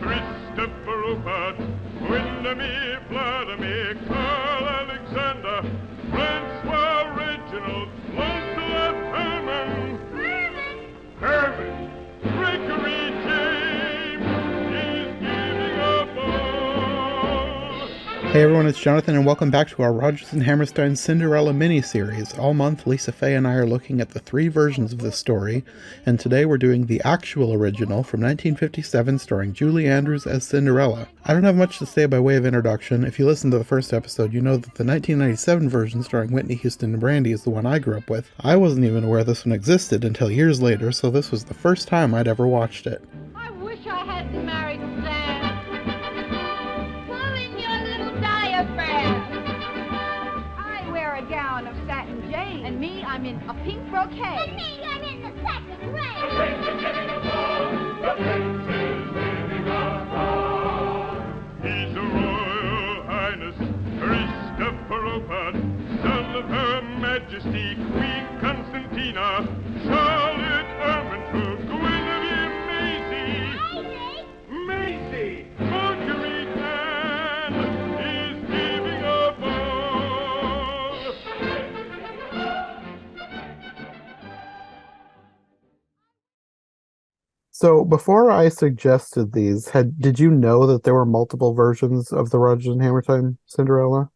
Christopher Rupert, Windermere, Vladimir, Carl Alexander, Francois Reginald, Lancelot Herman, Herman, Gregory James is giving up all. Hey everyone, it's Jonathan and welcome back to our Rodgers Hammerstein Cinderella miniseries. All month, Lisa Faye and I are looking at the three versions of this story, and today we're doing the actual original from 1957 starring Julie Andrews as Cinderella. I don't have much to say by way of introduction. If you listen to the first episode, you know that the 1997 version starring Whitney Houston and Brandy is the one I grew up with. I wasn't even aware this one existed until years later, so this was the first time I'd ever watched it. I wish I hadn't married Sam. Pull in your little diaphragm. I wear a gown of satin jade. And me, I'm in a pink brocade. And me, I'm in the second grade. The prince is giving us all. The prince is giving us all. He's a royal highness, Christopher Rupert, son of Her Majesty Queen Constantina, Charlotte Ermintrude, Guinevere Maisie, Marguerite Anne is giving up all. So before I suggested these, did you know that there were multiple versions of the Rodgers and Hammerstein Cinderella?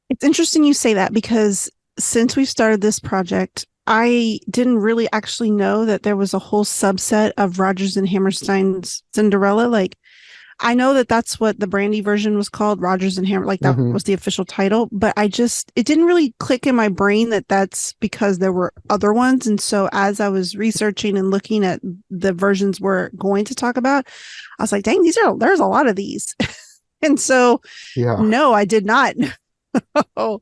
It's interesting you say that because since we started this project, I didn't really actually know that there was a whole subset of Rodgers and Hammerstein's Cinderella. Like, I know that that's what the Brandy version was called, Rodgers and Hammer, like that was the official title, but it didn't really click in my brain that that's because there were other ones. And so as I was researching and looking at the versions we're going to talk about, I was like, dang, there's a lot of these. And so, no, I did not. Oh,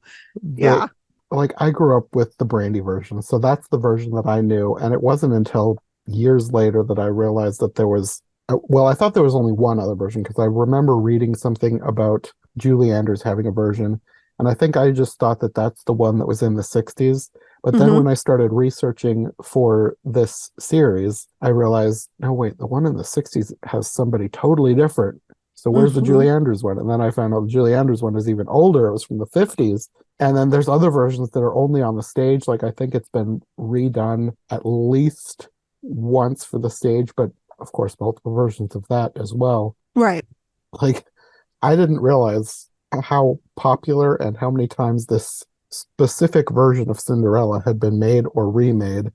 yeah. Like I grew up with the Brandy version, so that's the version that I knew. And it wasn't until years later that I realized that there was, well, I thought there was only one other version because I remember reading something about Julie Andrews having a version. And I think I just thought that that's the one that was in the 60s. But then when I started researching for this series, I realized, no, wait, the one in the 60s has somebody totally different. So where's the Julie Andrews one? And then I found out the Julie Andrews one is even older. It was from the 50s. And then there's other versions that are only on the stage. Like I think it's been redone at least once for the stage, but of course multiple versions of that as well. Right. Like I didn't realize how popular and how many times this specific version of Cinderella had been made or remade.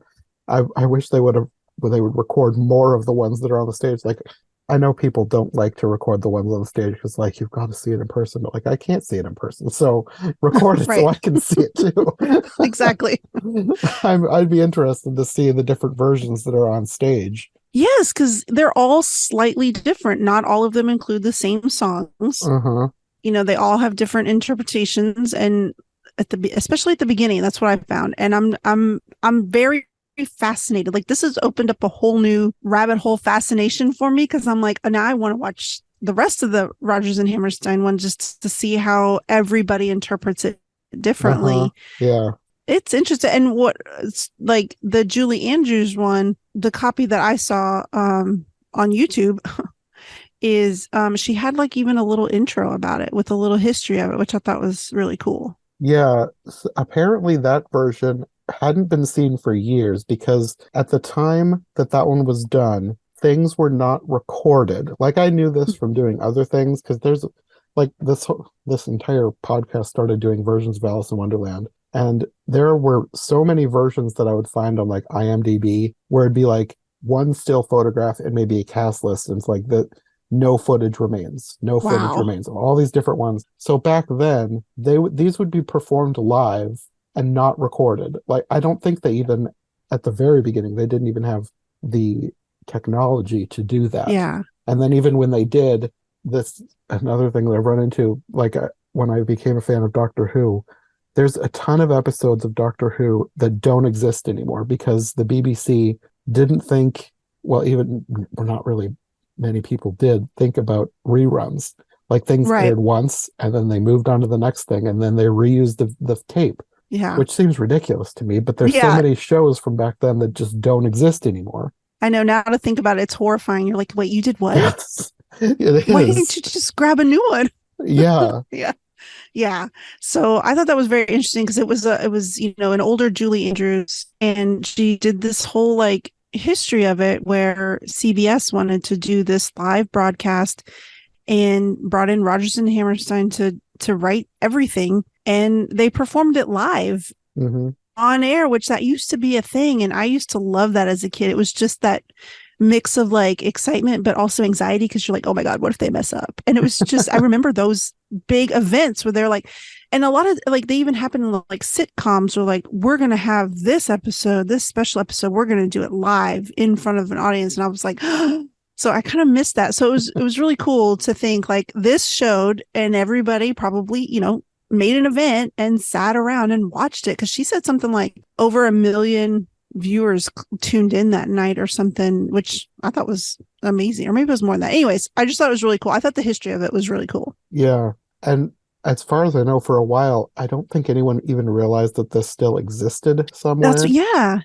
I wish they would record more of the ones that are on the stage. Like I know people don't like to record the ones on the stage because, like, you've got to see it in person, but like I can't see it in person, so record it so I can see it too. Exactly. I'd be interested to see the different versions that are on stage. Yes, because they're all slightly different. Not all of them include the same songs. You know, they all have different interpretations, and especially at the beginning, that's what I found. And I'm very fascinated. Like this has opened up a whole new rabbit hole fascination for me because I'm like, now I want to watch the rest of the Rodgers and Hammerstein one just to see how everybody interprets it differently. Yeah, it's interesting. And what like the Julie Andrews one, the copy that I saw on YouTube is she had like even a little intro about it with a little history of it, which I thought was really cool. Yeah, apparently that version hadn't been seen for years because at the time that one was done, things were not recorded. Like I knew this from doing other things because there's like this entire podcast started doing versions of Alice in Wonderland, and there were so many versions that I would find on like IMDb where it'd be like one still photograph and maybe a cast list, and it's like the no footage remains of all these different ones. So back then these would be performed live and not recorded. Like I don't think they even at the very beginning they didn't even have the technology to do that. Yeah. And then even when they did, this another thing that I've run into, like when I became a fan of Doctor Who, there's a ton of episodes of Doctor Who that don't exist anymore because the BBC didn't think, well, even not really many people did think about reruns. Like things aired once and then they moved on to the next thing and then they reused the tape. Yeah. Which seems ridiculous to me, but there's so many shows from back then that just don't exist anymore. I know, now to think about it, it's horrifying. You're like, wait, you did what? Yes. It Why didn't is. you just grab a new one? Yeah. Yeah. Yeah. So I thought that was very interesting because it was, an older Julie Andrews, and she did this whole like history of it where CBS wanted to do this live broadcast and brought in Rodgers and Hammerstein to write everything, and they performed it live Hmm. on air, which that used to be a thing, and I used to love that as a kid. It was just that mix of like excitement but also anxiety because you're like, oh my god, what if they mess up? And it was just, I remember those big events where they're like, and a lot of like they even happen in like sitcoms where like, we're gonna have this episode, this special episode, we're gonna do it live in front of an audience. And I was like, so I kind of missed that. So it was really cool to think like this showed, and everybody probably made an event and sat around and watched it, because she said something like over 1 million viewers tuned in that night or something, which I thought was amazing. Or maybe it was more than that. Anyways, I just thought it was really cool. I thought the history of it was really cool. Yeah. And as far as I know, for a while, I don't think anyone even realized that this still existed somewhere.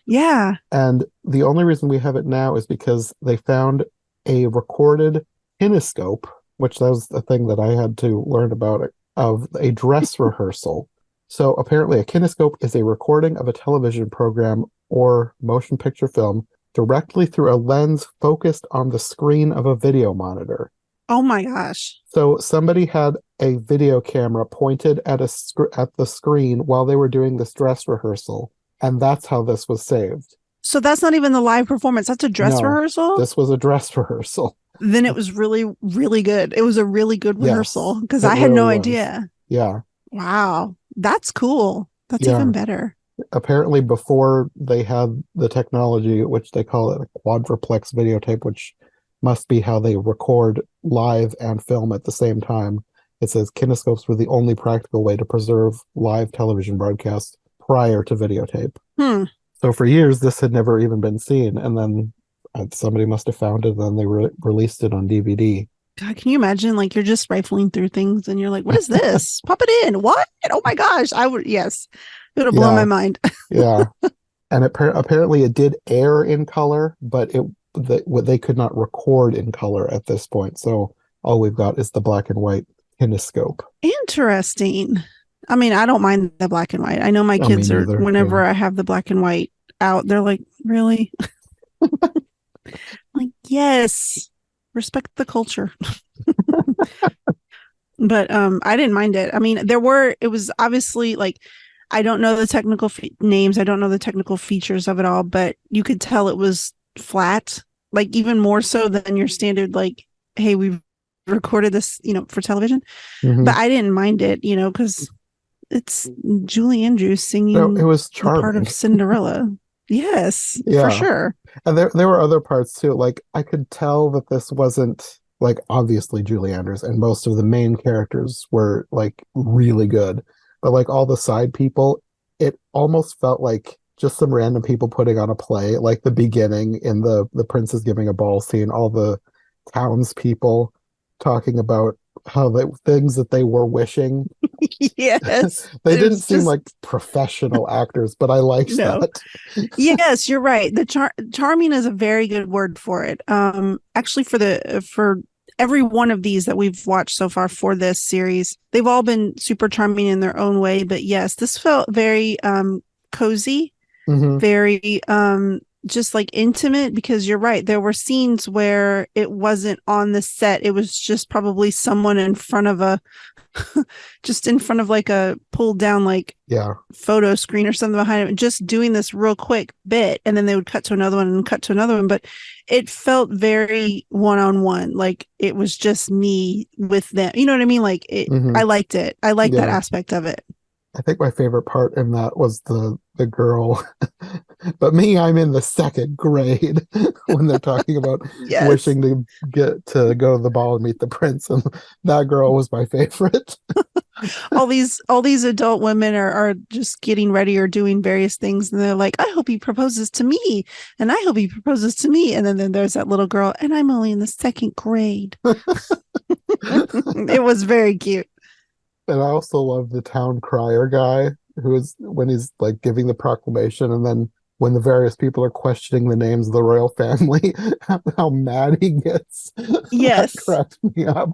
Yeah. And the only reason we have it now is because they found a recorded kinescope, which that was the thing that I had to learn about, of a dress rehearsal. So apparently a kinescope is a recording of a television program or motion picture film directly through a lens focused on the screen of a video monitor. Oh my gosh. So somebody had a video camera pointed at at the screen while they were doing this dress rehearsal, and that's how this was saved. So that's not even the live performance. That's a dress No, rehearsal? this was a dress rehearsal. Then it was really, really good. It was a really good rehearsal, because it I had really no was. idea. Yeah. Wow. That's cool. That's Yeah. even better. Apparently before they had the technology, which they call it a quadruplex videotape, which must be how they record live and film at the same time. It says kinescopes were the only practical way to preserve live television broadcasts prior to videotape. So for years, this had never even been seen. And then somebody must have found it, and then they released it on DVD. God, can you imagine? Like, you're just rifling through things and you're like, what is this? Pop it in. What? Oh my gosh. Yes. It would have blown my mind. Yeah. And apparently it did air in color, but they could not record in color at this point. So all we've got is the black and white kinescope. Interesting. I mean, I don't mind the black and white. I know my kids are, whenever I have the black and white out, they're like, really? Like, yes, respect the culture. But I didn't mind it. I mean, it was obviously like, I don't know the technical names. I don't know the technical features of it all, but you could tell it was flat, like even more so than your standard, like, hey, we've recorded this, for television. Mm-hmm. But I didn't mind it, because it's Julie Andrews singing it was the part of Cinderella. Yes, for sure. And there were other parts too. Like, I could tell that this wasn't, like, obviously Julie Andrews, and most of the main characters were like really good. But like all the side people, it almost felt like just some random people putting on a play. Like the beginning in the princess giving a ball scene, all the townspeople talking about how the things that they were wishing. Yes. They didn't seem like professional actors, but I liked that. Yes, you're right. The charming is a very good word for it. Actually, for every one of these that we've watched so far for this series, they've all been super charming in their own way. But yes, this felt very cozy, very just like intimate, because you're right. There were scenes where it wasn't on the set. It was just probably someone in front of just in front of like a pulled down like photo screen or something behind it, just doing this real quick bit, and then they would cut to another one and cut to another one. But it felt very one-on-one, like it was just me with them. You know what I mean? Like I liked it. I liked that aspect of it. I think my favorite part in that was the girl, but me, I'm in the second grade, when they're talking about wishing to get to go to the ball and meet the prince, and that girl was my favorite. all these adult women are just getting ready or doing various things, and they're like, I hope he proposes to me, and I hope he proposes to me, and then there's that little girl, and I'm only in the second grade. It was very cute. And I also love the town crier guy, who is, when he's like giving the proclamation, and then when the various people are questioning the names of the royal family, how mad he gets. That Yes. cracks me up.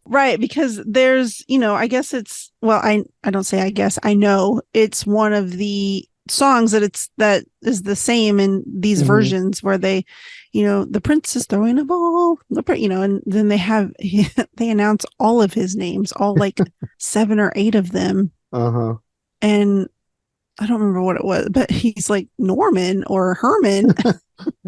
Right, because there's, I guess it's, well, I don't say I guess, I know it's one of the songs that is the same in these Mhm. versions where they, the prince is throwing a ball, and then they announce all of his names, all like 7 or 8 of them. Uh-huh. And I don't remember what it was, but he's like Norman or Herman.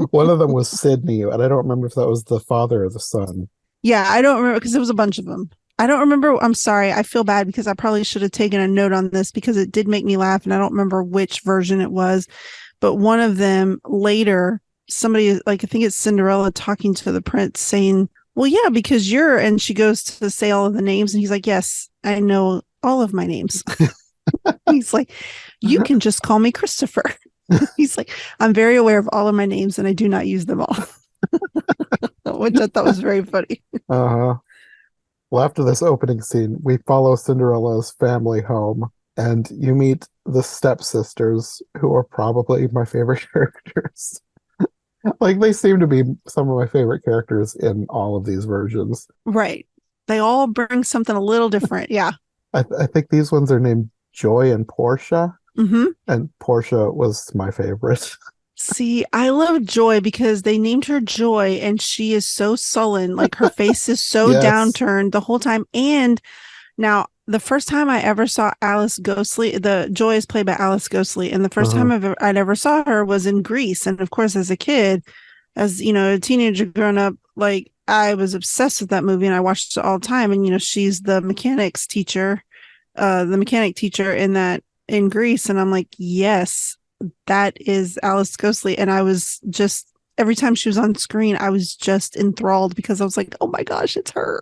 One of them was Sydney, and I don't remember if that was the father or the son. Yeah, I don't remember because there was a bunch of them. I don't remember. I'm sorry. I feel bad because I probably should have taken a note on this because it did make me laugh, and I don't remember which version it was. But one of them later, somebody like I think it's Cinderella talking to the prince saying, "Well, yeah, because you're," and she goes to say all of the names, and he's like, "Yes, I know all of my names." He's like, "You can just call me Christopher." He's like, "I'm very aware of all of my names, and I do not use them all," which I thought was very funny. Uh-huh. Well, after this opening scene, we follow Cinderella's family home, and you meet the stepsisters, who are probably my favorite characters. Like, they seem to be some of my favorite characters in all of these versions. Right. They all bring something a little different. Yeah. I think these ones are named Joy and Portia, Mm-hmm. and Portia was my favorite. See, I love Joy because they named her Joy and she is so sullen. Like her face is so Yes. downturned the whole time. And now the first time I ever saw Alice Ghostly, the Joy is played by Alice Ghostly. And the first Uh-huh. time I'd ever saw her was in Greece. And of course, as a kid, as a teenager growing up, like I was obsessed with that movie and I watched it all the time. And she's the mechanic teacher in Greece. And I'm like, yes, that is Alice Ghostly. And I was just every time she was on screen, I was just enthralled because I was like, oh my gosh, it's her.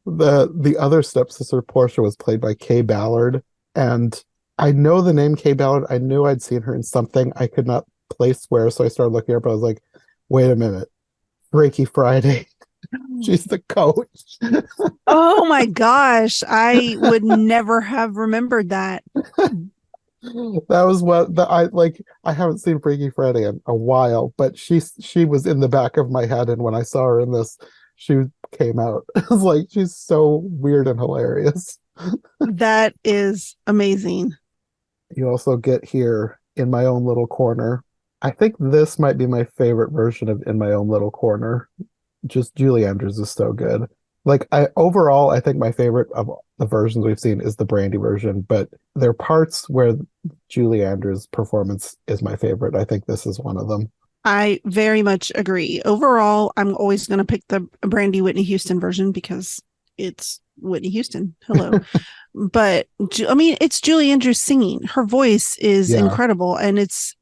The other stepsister, Portia, was played by Kay Ballard, and I know the name Kay Ballard. I knew I'd seen her in something. I could not place where, so I started looking her up. I was like, wait a minute, Freaky Friday. She's the coach. Oh my gosh. I would never have remembered that. That was what I like. I haven't seen Freaky Friday in a while, but she was in the back of my head, and when I saw her in this, she came out. I was like, she's so weird and hilarious. That is amazing. You also get here In My Own Little Corner. I think this might be my favorite version of In My Own Little Corner. Just Julie Andrews is so good. Like overall, I think my favorite of the versions we've seen is the Brandy version, but there are parts where Julie Andrews' performance is my favorite. I think this is one of them. I very much agree. Overall, I'm always going to pick the Brandy Whitney Houston version because it's Whitney Houston. Hello. But I mean, it's Julie Andrews singing. Her voice is Yeah. incredible and it's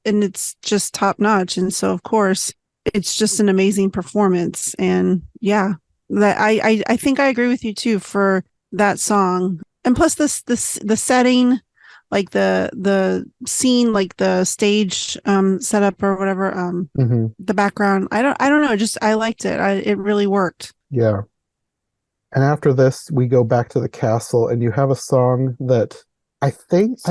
just top notch. And so of course, it's just an amazing performance. And yeah, that I think I agree with you too for that song. And plus the setting, like the scene, like the stage setup or whatever, Mhm. the background. I don't know, just I liked it. It really worked. Yeah. And after this, we go back to the castle, and you have a song that I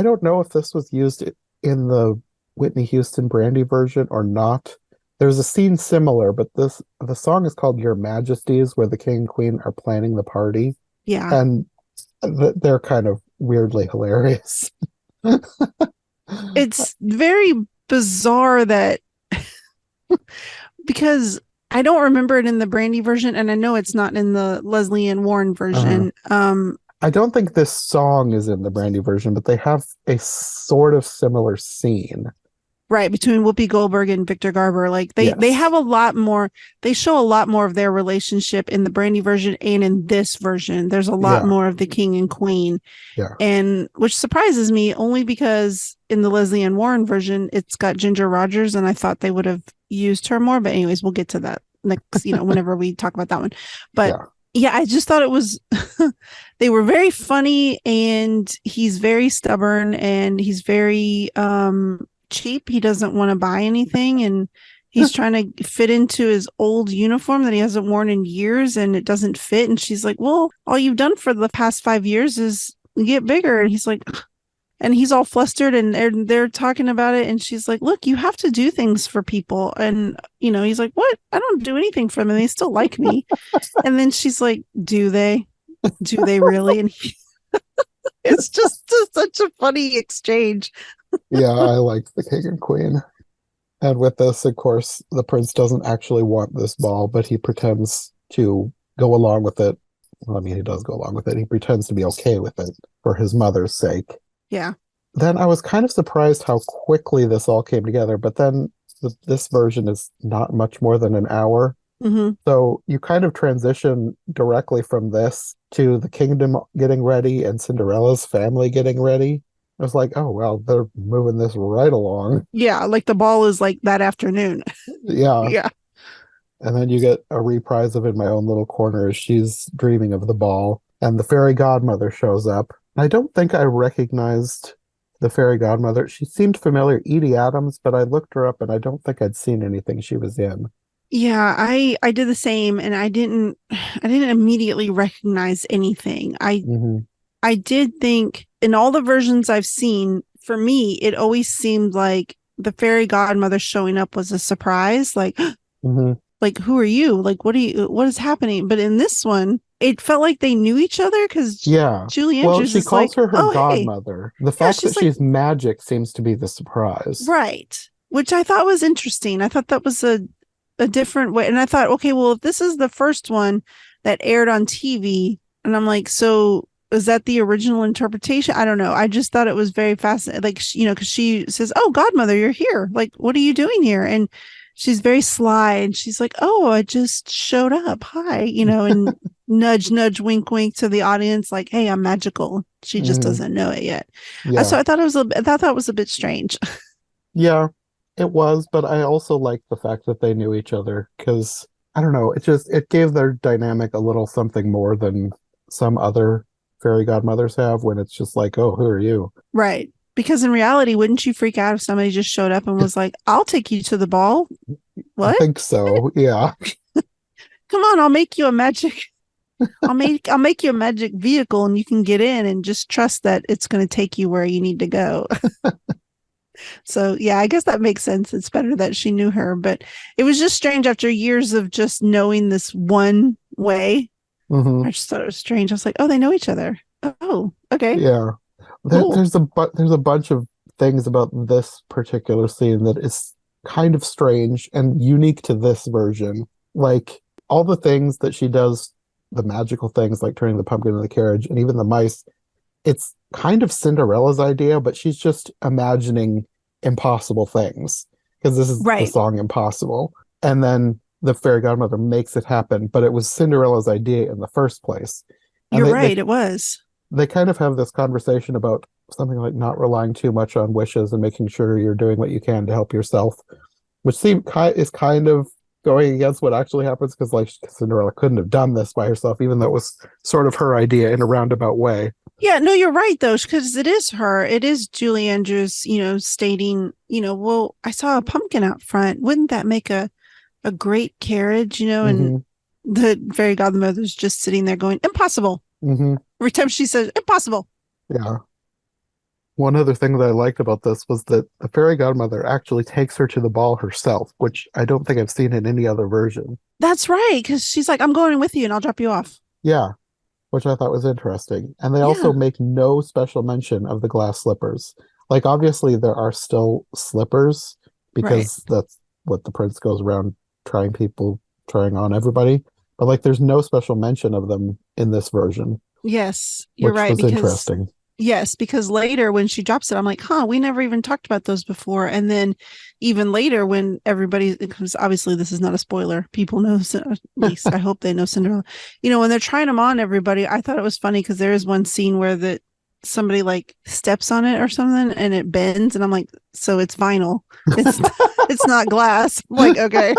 don't know if this was used in the Whitney Houston Brandy version or not. There's a scene similar, but the song is called Your Majesties, where the king and queen are planning the party, Yeah. and they're kind of weirdly hilarious. It's very bizarre that because I don't remember it in the Brandy version, and I know it's not in the Leslie Ann Warren version. I don't think this song is in the Brandy version, but they have a sort of similar scene. Right, between Whoopi Goldberg and Victor Garber. Like they Yes. have a lot more, they show a lot more of their relationship in the Brandy version and in this version. There's a lot Yeah. more of the king and queen. Yeah. And which surprises me only because in the Leslie Ann Warren version, it's got Ginger Rogers, and I thought they would have used her more. But anyways, we'll get to that next, whenever we talk about that one. But yeah, I just thought it was they were very funny, and he's very stubborn and he's very cheap. He doesn't want to buy anything, and he's trying to fit into his old uniform that he hasn't worn in years, and it doesn't fit. And she's like, well, all you've done for the past 5 years is get bigger. And he's like, And he's all flustered, and they're talking about it, and she's like, look, you have to do things for people. And he's like, what? I don't do anything for them, and they still like me. And then she's like, do they really? And it's just such a funny exchange. Yeah, I like the king and queen. And with this, of course, the prince doesn't actually want this ball, but he pretends to go along with it. Well, I mean, he does go along with it. He pretends to be okay with it for his mother's sake. Yeah. Then I was kind of surprised how quickly this all came together, but then this version is not much more than an hour. Mm-hmm. So you kind of transition directly from this to the kingdom getting ready and Cinderella's family getting ready. I was like, oh, well, they're moving this right along. Yeah, like the ball is like that afternoon. Yeah. Yeah. And then you get a reprise of In My Own Little Corner as she's dreaming of the ball, and the fairy godmother shows up. I don't think I recognized the fairy godmother. She seemed familiar, Edie Adams, but I looked her up and I don't think I'd seen anything she was in. Yeah, I did the same, and I didn't immediately recognize anything. I did think in all the versions I've seen, for me, it always seemed like the fairy godmother showing up was a surprise. Like, like, who are you? Like, what is happening? But in this one, it felt like they knew each other because Julie Andrews she calls her godmother. Hey. The fact that she's magic seems to be the surprise. Right. Which I thought was interesting. I thought that was a different way. And I thought, okay, well, if this is the first one that aired on TV, and I'm like, so is that the original interpretation? I don't know. I just thought it was very fascinating. Like, because she says, oh, godmother, you're here. Like, what are you doing here? And she's very sly, and she's like, oh, I just showed up. Hi, and nudge, nudge, wink, wink to the audience, like, hey, I'm magical. She just doesn't know it yet. Yeah. So I thought it was a bit strange. Yeah, it was, but I also liked the fact that they knew each other because, I don't know, it gave their dynamic a little something more than some other fairy godmothers have when it's just like, oh, who are you? Right. Because in reality, wouldn't you freak out if somebody just showed up and was like, I'll take you to the ball? What? I think so, yeah. Come on, I'll make you a magic vehicle, and you can get in and just trust that it's going to take you where you need to go. So, yeah, I guess that makes sense. It's better that she knew her, but it was just strange after years of just knowing this one way. I just thought it was strange. I was like, oh, they know each other. Oh, okay. Yeah. There's a bunch of things about this particular scene that is kind of strange and unique to this version. Like all the things that she does, the magical things like turning the pumpkin into the carriage and even the mice, it's kind of Cinderella's idea, but she's just imagining impossible things because this is the song Impossible. And then the fairy godmother makes it happen, but it was Cinderella's idea in the first place. And You're right, it was. They kind of have this conversation about something like not relying too much on wishes and making sure you're doing what you can to help yourself, which is kind of going against what actually happens because like Cinderella couldn't have done this by herself, even though it was sort of her idea in a roundabout way. Yeah, no, you're right, though, because it is her. It is Julie Andrews, stating, well, I saw a pumpkin out front. Wouldn't that make a great carriage, And the fairy godmother's just sitting there going, impossible. Every time she says, impossible. Yeah. One other thing that I liked about this was that the fairy godmother actually takes her to the ball herself, which I don't think I've seen in any other version. That's right, because she's like, I'm going with you and I'll drop you off. Yeah, which I thought was interesting. And they also make no special mention of the glass slippers. Like, obviously, there are still slippers because that's what the prince goes around trying on everybody. But, like, there's no special mention of them in this version. Yes, you're right. Which was interesting. Yes, because later when she drops it, I'm like, we never even talked about those before. And then even later when because obviously this is not a spoiler. People know, at least I hope they know Cinderella. When they're trying them on everybody, I thought it was funny because there is one scene where somebody like steps on it or something and it bends. And I'm like, so it's vinyl. It's not glass. I'm like, okay.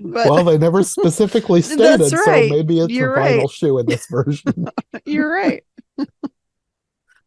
Well, they never specifically stated, that's right. So maybe it's You're a vinyl right. shoe in this version. You're right.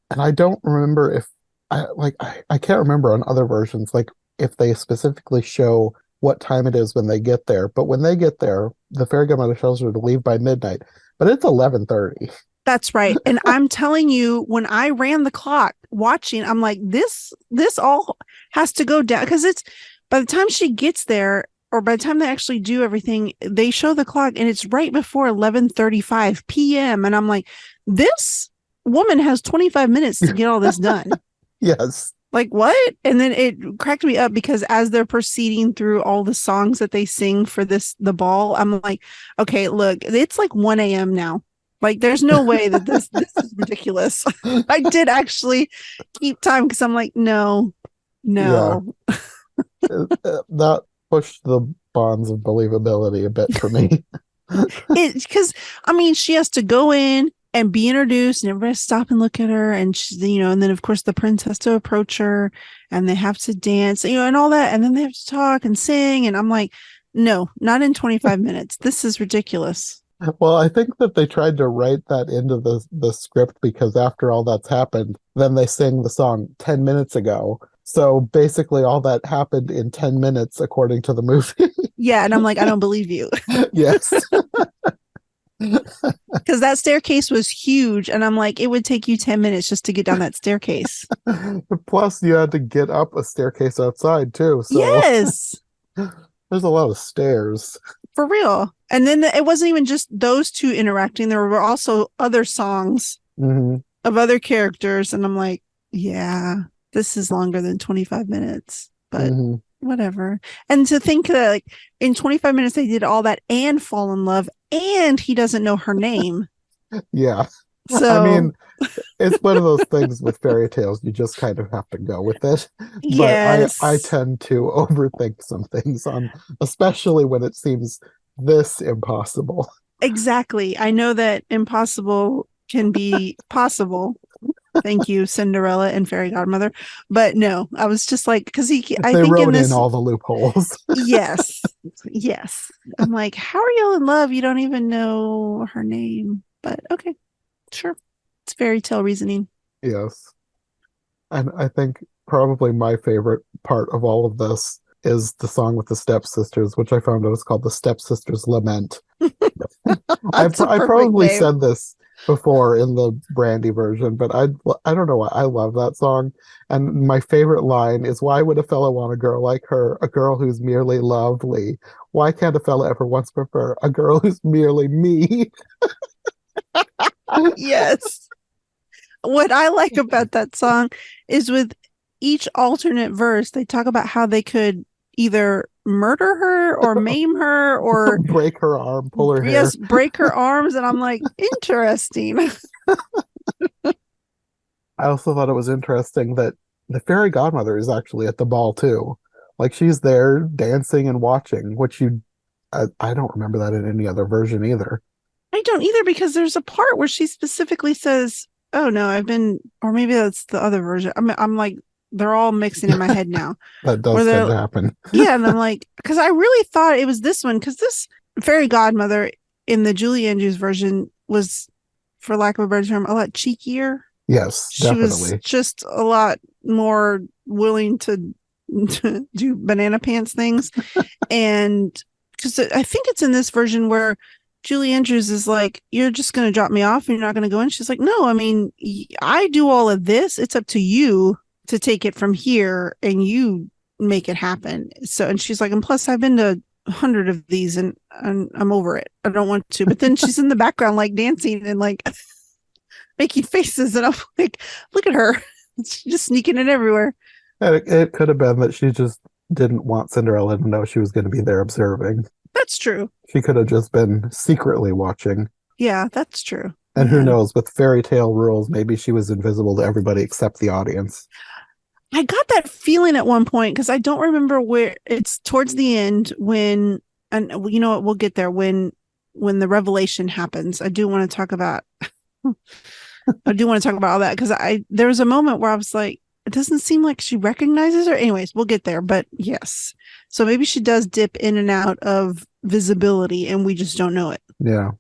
And I don't remember if I can't remember on other versions, like if they specifically show what time it is when they get there. But when they get there, the fairy godmother tells her to leave by midnight. But it's 11:30. That's right. And I'm telling you, when I ran the clock watching, I'm like, this all has to go down, because it's by the time she gets there, or by the time they actually do everything, they show the clock and it's right before 11:35 p.m. And I'm like, this woman has 25 minutes to get all this done. Yes. Like, what? And then it cracked me up because as they're proceeding through all the songs that they sing for the ball, I'm like, okay, look, it's like 1 a.m. now. Like, there's no way that this is ridiculous. I did actually keep time because I'm like, no. That pushed the bonds of believability a bit for me. Because I mean, she has to go in and be introduced, and everybody stop and look at her, and she, and then of course the prince has to approach her, and they have to dance, and all that, and then they have to talk and sing, and I'm like, no, not in 25 minutes. This is ridiculous. Well, I think that they tried to write that into the script because after all that's happened, then they sang the song 10 minutes ago. So basically all that happened in 10 minutes according to the movie. Yeah, and I'm like, I don't believe you. Yes. Because that staircase was huge, and I'm like, it would take you 10 minutes just to get down that staircase. Plus, you had to get up a staircase outside too. So Yes. there's a lot of stairs. For real. And then it wasn't even just those two interacting. There were also other songs of other characters. And I'm like, yeah, this is longer than 25 minutes, but whatever. And to think that like in 25 minutes, they did all that and fall in love, and he doesn't know her name. Yeah. So I mean, it's one of those things with fairy tales. You just kind of have to go with it. yes. But I tend to overthink some things especially when it seems this impossible. Exactly. I know that impossible can be possible. Thank you, Cinderella and Fairy Godmother. But no, I was just like, because They think wrote in this, in all the loopholes. yes. I'm like, how are you in love? You don't even know her name. But okay, sure. It's fairy tale reasoning. Yes. And I think probably my favorite part of all of this is the song with the stepsisters, which I found out is called the Stepsisters Lament. I probably said this before in the Brandy version, but I don't know why I love that song. And my favorite line is, why would a fella want a girl like her, a girl who's merely lovely? Why can't a fella ever once prefer a girl who's merely me? Yes. What I like about that song is with each alternate verse, they talk about how they could either murder her or maim her or break her arm, pull her hair. Yes, break her arms. And I'm like, interesting. I also thought it was interesting that the fairy godmother is actually at the ball too. Like, she's there dancing and watching, which I don't remember that in any other version either. I don't either, because there's a part where she specifically says, oh no, or maybe that's the other version. I'm like, they're all mixing in my head now. That does tend to happen. Yeah, and I'm like, because I really thought it was this one, because this fairy godmother in the Julie Andrews version was, for lack of a better term, a lot cheekier. Yes, she definitely. was just a lot more willing to do banana pants things. And because I think it's in this version where Julie Andrews is like, you're just going to drop me off and you're not going to go in. She's like, no, I mean, I do all of this. It's up to you to take it from here and you make it happen. So, and she's like, and plus I've been to 100 of these and I'm over it. I don't want to. But then she's in the background, like dancing and like making faces. And I'm like, look at her. She's just sneaking in everywhere. It could have been that she just didn't want Cinderella to know she was going to be there observing. That's true. She could have just been secretly watching. Yeah, that's true. And who knows, with fairy tale rules, maybe she was invisible to everybody except the audience. I got that feeling at one point because I don't remember where. It's towards the end when, and you know what, we'll get there when the revelation happens. I do want to talk about all that because there was a moment where I was like, it doesn't seem like she recognizes her. Anyways, we'll get there. But yes, so maybe she does dip in and out of visibility and we just don't know it. Yeah.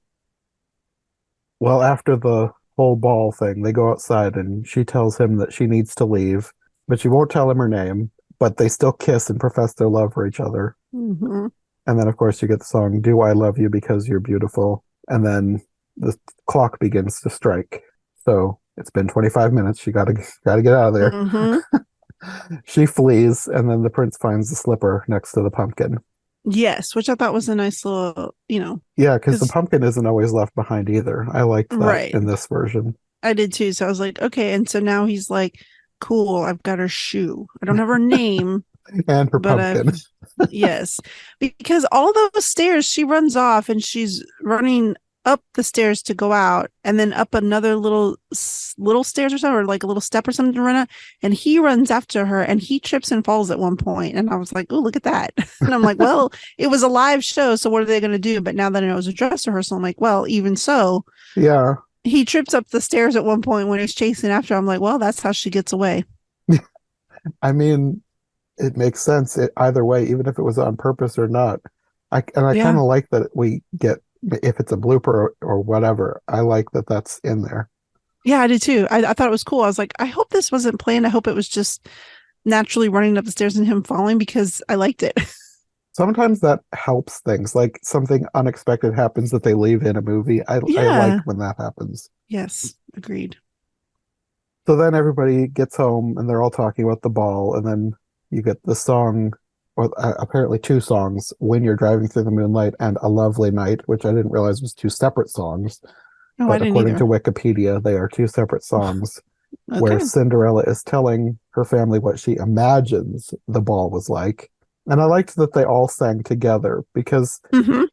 Well, after the whole ball thing, they go outside and she tells him that she needs to leave, but she won't tell him her name, but they still kiss and profess their love for each other. Mm-hmm. And then, of course, you get the song, Do I Love You Because You're Beautiful? And then the clock begins to strike. So it's been 25 minutes. She gotta get out of there. Mm-hmm. She flees, and then the prince finds the slipper next to the pumpkin. Yes, which I thought was a nice little, Yeah, because the 'cause- pumpkin isn't always left behind either. I liked that right. in this version. I did too. So I was like, okay. And so now he's like, cool, I've got her shoe. I don't have her name, And her but pumpkin. yes, because all those stairs, she runs off and she's running up the stairs to go out, and then up another little stairs or something, or like a little step or something to run up. And he runs after her, and he trips and falls at one point. And I was like, oh, look at that. And I'm like, well, it was a live show, so what are they going to do? But now that I know it was a dress rehearsal, I'm like, well, even so, Yeah. he trips up the stairs at one point when he's chasing after her. I'm like, well, that's how she gets away. I mean, it makes sense either way, even if it was on purpose or not. I Yeah. kind of like that we get, if it's a blooper or whatever, I like that that's in there. Yeah, I did too. I thought it was cool. I was like, I hope this wasn't planned. I hope it was just naturally running up the stairs and him falling, because I liked it. Sometimes that helps things, like something unexpected happens that they leave in a movie. I Yeah. like when that happens. Yes, agreed. So then everybody gets home and they're all talking about the ball, and then you get the song, or apparently two songs, When You're Driving Through the Moonlight and A Lovely Night, which I didn't realize was two separate songs. No, I But didn't according either. to Wikipedia, they are two separate songs where Okay. Cinderella is telling her family what she imagines the ball was like. And I liked that they all sang together, because Mm-hmm.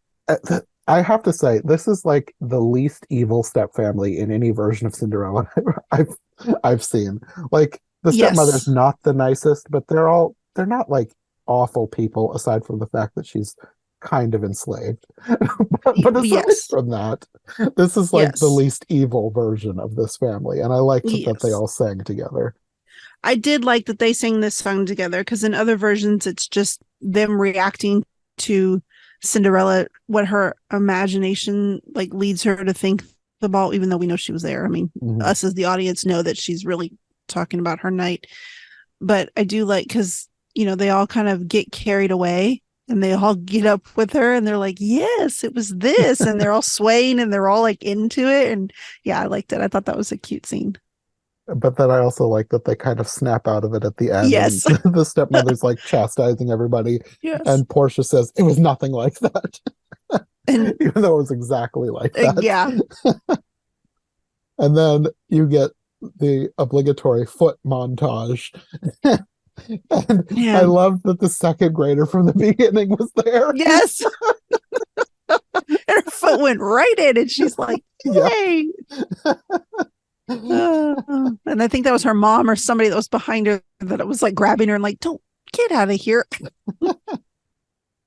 I have to say, this is like the least evil stepfamily in any version of Cinderella I've seen. Like, the stepmother's Yes. not the nicest, but they're not like awful people, aside from the fact that she's kind of enslaved. but aside Yes. from that, this is like the Yes. least evil version of this family, and I liked that they Yes. all sang together. I did like that they sang this song together, because in other versions, it's just them reacting to Cinderella, what her imagination like leads her to think the ball, even though we know she was there. I mean, Mhm. us as the audience know that she's really talking about her night. But I do like, because, they all kind of get carried away and they all get up with her and they're like, yes, it was this. And they're all swaying and they're all like into it. And yeah, I liked it. I thought that was a cute scene. But then I also like that they kind of snap out of it at the end. Yes. And the stepmother's like chastising everybody. Yes. And Portia says, it was nothing like that. And Even though it was exactly like that. yeah. And then you get the obligatory foot montage. And Man. I love that the second grader from the beginning was there. Yes. And her foot went right in and she's like, Yeah. hey. And I think that was her mom or somebody that was behind her that it was like grabbing her and like, don't get out of here.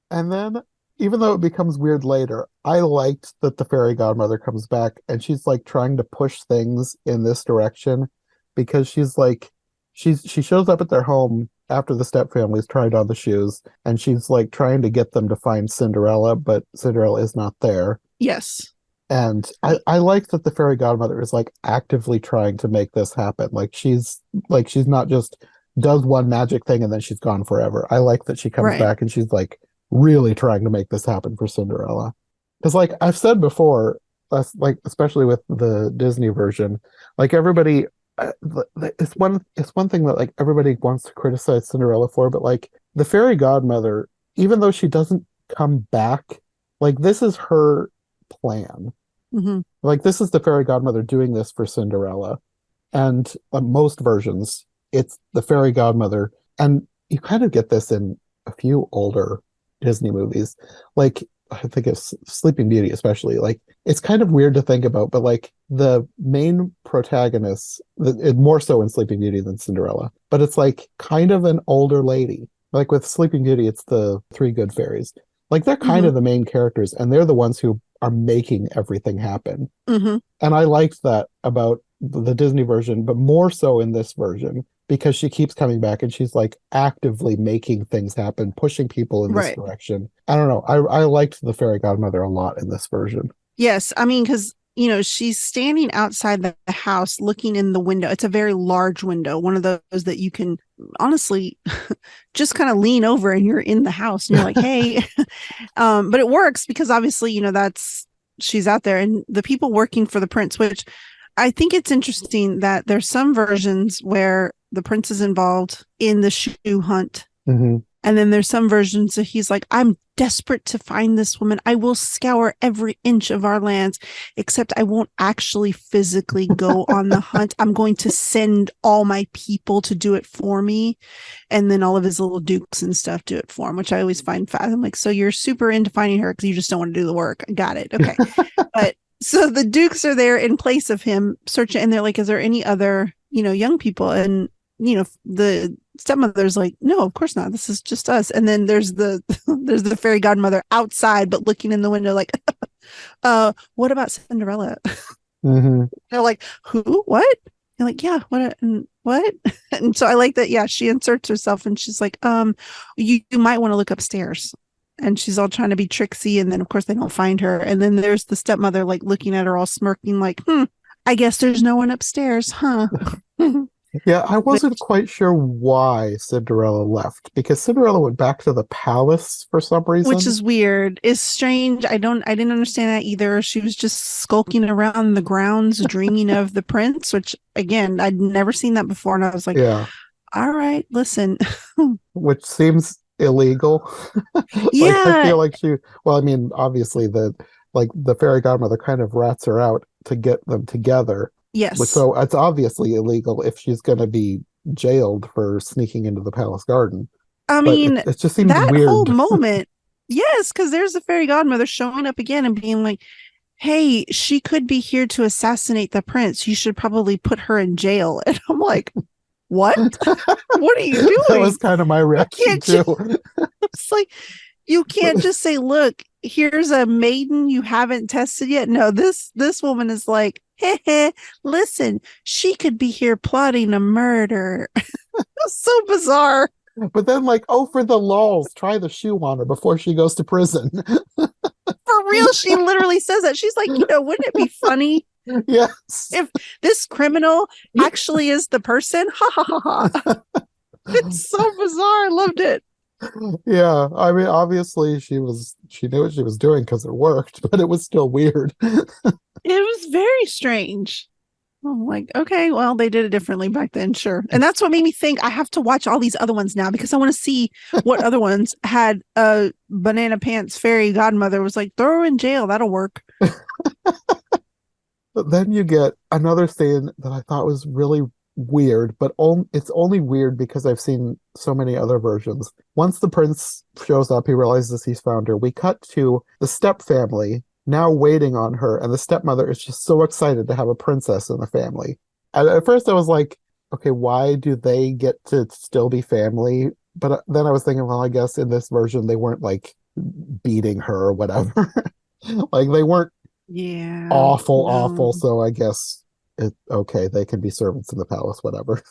And then, even though it becomes weird later, I liked that the fairy godmother comes back and she's like trying to push things in this direction, because she's like, she shows up at their home after the stepfamily's tried on the shoes, and she's like trying to get them to find Cinderella, but Cinderella is not there. Yes. And I like that the fairy godmother is like actively trying to make this happen. She's not just does one magic thing and then she's gone forever. I like that she comes Right. back and she's like really trying to make this happen for Cinderella. Because like I've said before, like especially with the Disney version, like everybody, it's one thing that like everybody wants to criticize Cinderella for, but like the fairy godmother, even though she doesn't come back, like this is her plan. Mm-hmm. Like this is the fairy godmother doing this for Cinderella. And most versions, it's the fairy godmother. And you kind of get this in a few older Disney movies. Like I think it's Sleeping Beauty especially. Like it's kind of weird to think about, but like the main protagonist, more so in Sleeping Beauty than Cinderella, but it's like kind of an older lady. Like with Sleeping Beauty, it's the three good fairies. Like they're kind of the main characters, and they're the ones who are making everything happen. Mm-hmm. And I liked that about the Disney version, but more so in this version, because she keeps coming back and she's like actively making things happen, pushing people in this Right. direction. I don't know. I liked the fairy godmother a lot in this version. Yes. I mean, because, she's standing outside the house looking in the window. It's a very large window, one of those that you can honestly just kind of lean over and you're in the house and you're like, hey. But it works because obviously, that's she's out there, and the people working for the prince, which I think it's interesting that there's some versions where the prince is involved in the shoe hunt. Mm-hmm. And then there's some versions that he's like, I'm desperate to find this woman. I will scour every inch of our lands, except I won't actually physically go on the hunt. I'm going to send all my people to do it for me. And then all of his little dukes and stuff do it for him, which I always find fast. I'm like, so you're super into finding her because you just don't want to do the work. Got it. Okay. But so the dukes are there in place of him searching. And they're like, is there any other, young people? And, the stepmother's like, no, of course not. This is just us. And then there's the fairy godmother outside, but looking in the window like, what about Cinderella? Mm-hmm. They're like, who? What? They're like, yeah, what? And so I like that. Yeah, she inserts herself and she's like, you might want to look upstairs. And she's all trying to be tricksy. And then of course they don't find her. And then there's the stepmother like looking at her all smirking like, I guess there's no one upstairs, huh? Yeah, I wasn't quite sure why Cinderella left, because Cinderella went back to the palace for some reason. Which is weird. It's strange. I didn't understand that either. She was just skulking around the grounds dreaming of the prince, which again, I'd never seen that before. And I was like, yeah. All right, listen. Which seems illegal. Yeah. I feel like obviously the fairy godmother kind of rats her out to get them together. Yes. So it's obviously illegal if she's going to be jailed for sneaking into the palace garden. I mean, it just seems that weird. whole moment. Yes, because there's the fairy godmother showing up again and being like, hey, she could be here to assassinate the prince. You should probably put her in jail. And I'm like, what? What are you doing? That was kind of my reaction too. It's like, you can't just say, look, here's a maiden you haven't tested yet. No, this woman is like, hey, listen, she could be here plotting a murder. It's so bizarre. But then for the lulz, try the shoe on her before she goes to prison. For real, she literally says that. She's like, wouldn't it be funny? Yes. If this criminal actually is the person? Ha ha ha ha. It's so bizarre. I loved it. Yeah, I mean, obviously she knew what she was doing because it worked, but it was still weird. It was very strange. I'm like, okay, well, they did it differently back then, sure. And that's what made me think I have to watch all these other ones now because I want to see what other ones had a banana pants fairy godmother was like, throw her in jail, that'll work. But then you get another scene that I thought was really weird, but it's only weird because I've seen so many other versions. Once the prince shows up, he realizes he's found her. We cut to the step family now waiting on her, and the stepmother is just so excited to have a princess in the family. And at first I was like, okay, why do they get to still be family? But then I was thinking, well, I guess in this version they weren't beating her or whatever. They weren't awful, so I guess okay, they can be servants in the palace, whatever.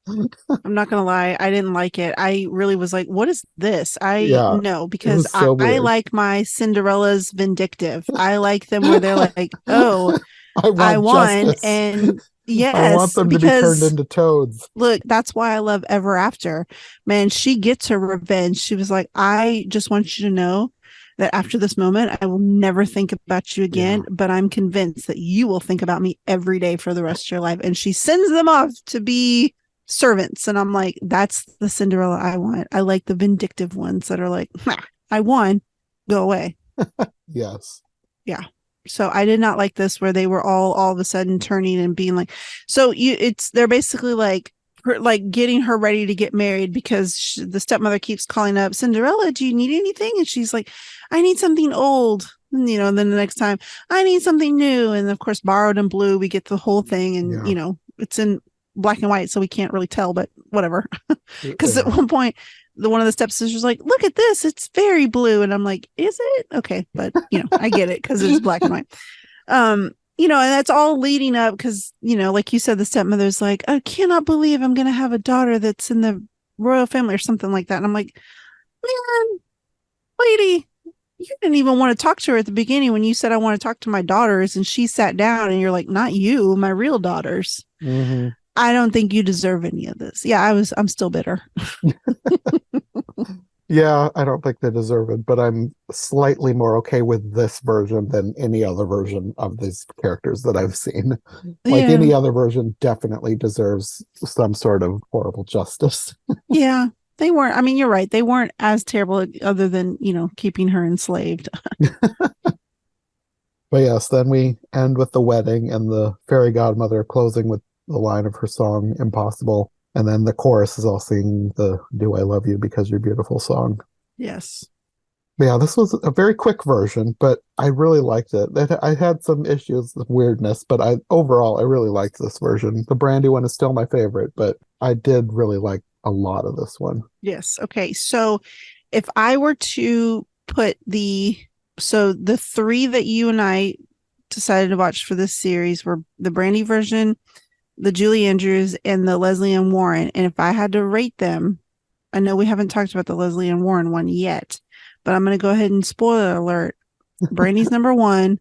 I'm not gonna lie, I didn't like it. I really was like, what is this? No, because I like my Cinderella's vindictive. I like them where they're like, oh, I won justice. And yes, I want them to be turned into toads. Look, that's why I love Ever After. Man, she gets her revenge. She was like, I just want you to know that after this moment, I will never think about you again, but I'm convinced that you will think about me every day for the rest of your life. And she sends them off to be servants. And I'm like, that's the Cinderella I want. I like the vindictive ones that are like, I won, go away. Yes. Yeah. So I did not like this where they were all of a sudden turning and being like, they're basically like getting her ready to get married because the stepmother keeps calling up, Cinderella, do you need anything? And she's like, I need something old. And, and then the next time I need something new. And of course, borrowed and blue, we get the whole thing. And, it's in black and white, so we can't really tell, but whatever. Because at one point, one of the stepsisters was like, look at this, it's very blue. And I'm like, is it? Okay. But, I get it because it's black and white. And that's all leading up because, like you said, the stepmother's like, I cannot believe I'm going to have a daughter that's in the royal family or something like that. And I'm like, man, lady, you didn't even want to talk to her at the beginning when you said, I want to talk to my daughters. And she sat down and you're like, not you, my real daughters. Mm-hmm. I don't think you deserve any of this. Yeah, I'm still bitter. Yeah, I don't think they deserve it, but I'm slightly more okay with this version than any other version of these characters that I've seen. Like Yeah. any other version definitely deserves some sort of horrible justice. Yeah. They weren't, I mean, you're right. They weren't as terrible other than, keeping her enslaved. But yes, then we end with the wedding and the fairy godmother closing with the line of her song, Impossible. And then the chorus is all singing the Do I Love You Because You're Beautiful song. Yes. But yeah, this was a very quick version, but I really liked it. I had some issues with weirdness, but overall I really liked this version. The Brandy one is still my favorite, but I did really like a lot of this one. Yes. Okay. So if I were to put the three that you and I decided to watch for this series were the Brandy version, the Julie Andrews, and the Leslie Ann Warren. And if I had to rate them, I know we haven't talked about the Leslie Ann Warren one yet, but I'm going to go ahead and spoiler alert. Brandy's number 1,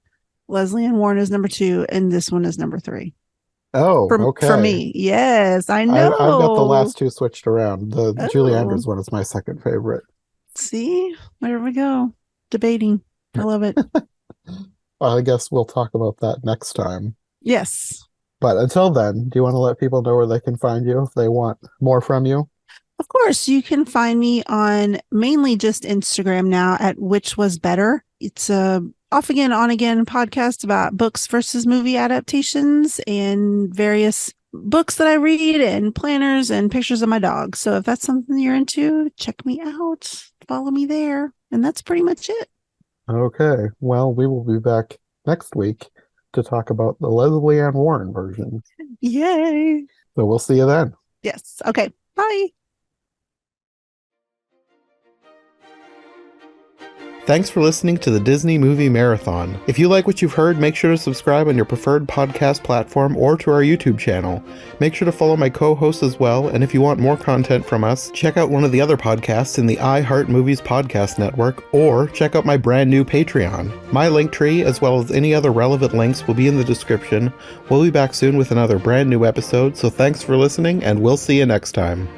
Leslie Ann Warren is number 2, and this one is number 3. Oh, okay. For me. Yes, I know. I've got the last two switched around. The Julie Oh. Andrews one is my second favorite. See, there we go. Debating. I love it. Well, I guess we'll talk about that next time. Yes. But until then, do you want to let people know where they can find you if they want more from you? Of course, you can find me on mainly just Instagram now at Which Was Better. It's a off again, on again podcast about books versus movie adaptations and various books that I read and planners and pictures of my dog. So if that's something you're into, check me out. Follow me there. And that's pretty much it. Okay. Well, we will be back next week to talk about the Leslie Ann Warren version. Yay. So we'll see you then. Yes. Okay. Bye. Thanks for listening to the Disney Movie Marathon. If you like what you've heard, make sure to subscribe on your preferred podcast platform or to our YouTube channel. Make sure to follow my co-hosts as well, and if you want more content from us, check out one of the other podcasts in the iHeart Movies Podcast Network, or check out my brand new Patreon. My link tree, as well as any other relevant links, will be in the description. We'll be back soon with another brand new episode, so thanks for listening, and we'll see you next time.